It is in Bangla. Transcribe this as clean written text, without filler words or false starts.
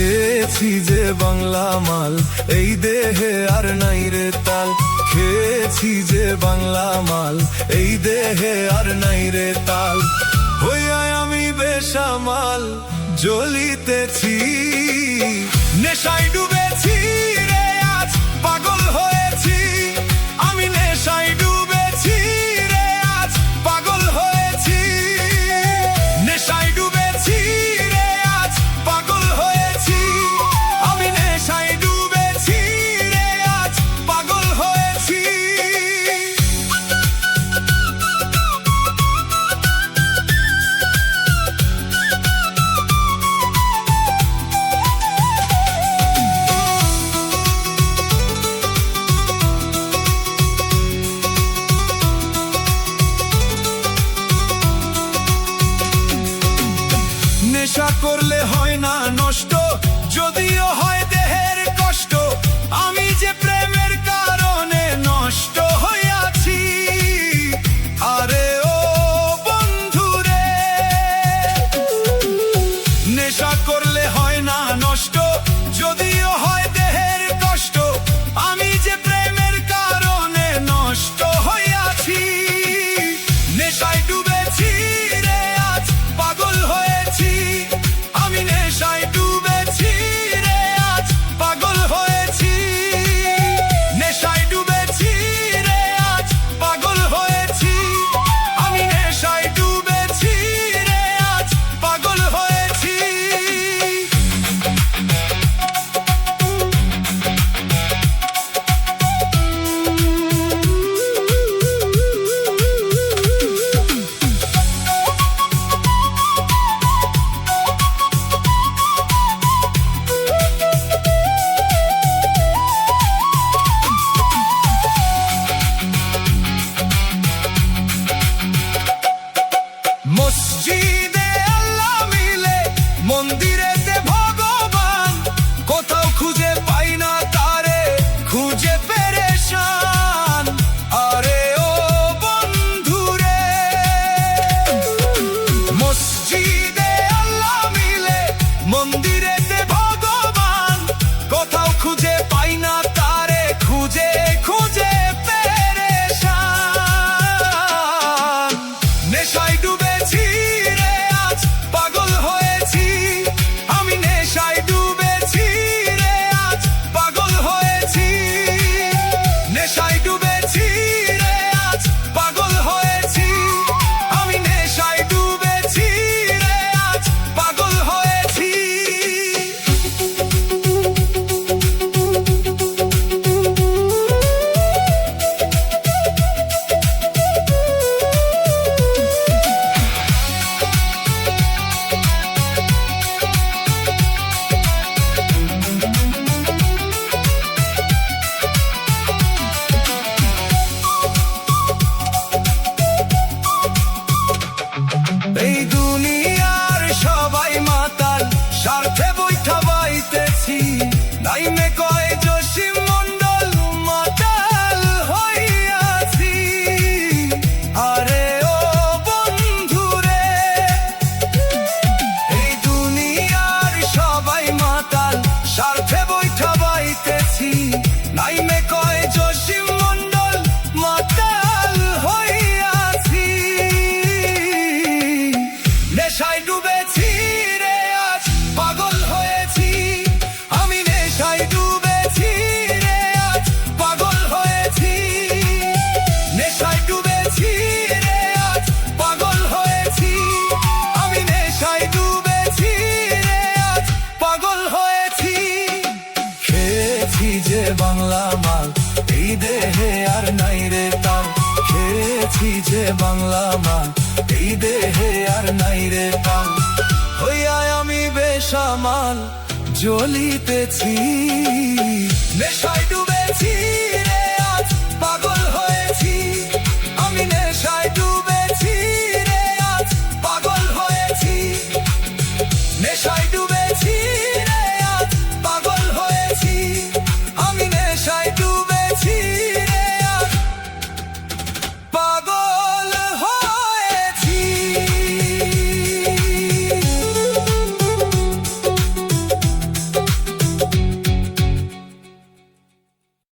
খেয়েছি যে বাংলা মাল, এই দেহে আর নাই রে তাল। খেয়েছি যে বাংলা মাল, এই দেহে আর নাই রে তাল। হইয়া আমি বেসামাল জ্বলিতেছি, নেশায় ডুবেছি রে আজ পাগল হয়েছি। আমি নেশায় ডুবেছি রে আজ পাগল হয়েছি। নেশায় ডুবেছি রে আজ পাগল হয়েছি। আমি নেশায় ডুবেছি রে আজ পাগল হয়েছি। নেশা করলে হয় না নষ্ট, যদিও হয় দেহের কষ্ট। আমি যে প্রেমের কারণে নষ্ট হইয়াছি। আরে ও বন্ধুরে, নেশা করলে হয় না নষ্ট, যদিও হয় দেহের কষ্ট। আমি যে প্রেমের কারণে নষ্ট হইয়াছি। নেশায় ডুবেছি রে আজ পাগল হয়েছি। আমি নেশায় ডুবেছি রে আজ পাগল হয়েছি। নেশায় ডুবেছি রে আজ পাগল হয়েছি। আমি নেশায় ডুবেছি রে আজ পাগল হয়েছি। মসজিদে আল্লাহ মিলে, মন্দিরেতে ভগবান। কোথাও খুঁজে পাই না তারে, খুঁজে পেরেশান। আরে ও বন্ধুরে, মসজিদে আল্লাহ মিলে, মন্দিরেতে ভগবান। কোথাও খুঁজে পাই না তারে, খুঁজে খুঁজে পেরেশান। নেশায় ডুবেছি রে আজ পাগল হয়েছি। আমি নেশায় ডুবেছি রে আজ পাগল হয়েছি। নেশায় ডুবেছি রে আজ পাগল হয়েছি। আমি নেশায় ডুবেছি রে আজ পাগল হয়েছি। এই দুনিয়ার সবাই মাতাল, স্বার্থে বৈঠা বাইতেছি। নাইমে কয় জসিম মন্ডল, মাতাল হইয়াছি। আরে ও বন্ধুরে, এই দুনিয়ার সবাই মাতাল, স্বার্থে বৈঠা বাইতেছি। নাইমে কয় জসিম মন্ডল, মাতাল হইয়াছি। নেশায় ডুবেছি রে আজ পাগল হয়েছি। আমি নেশায় ডুবেছি রে আজ পাগল হয়েছি। নেশায় ডুবেছি রে আজ পাগল হয়েছি। আমি নেশায় ডুবেছি রে আজ পাগল হয়েছি। খেয়েছি যে বাংলা মাল, এই দেহে আর নাই রে তাল। খেয়েছি যে বাংলা মাল, এই দেহে আর নাই রে তাল। হইয়া আমি বেসামাল জ্বলিতেছি, নেশায় ডুবেছি।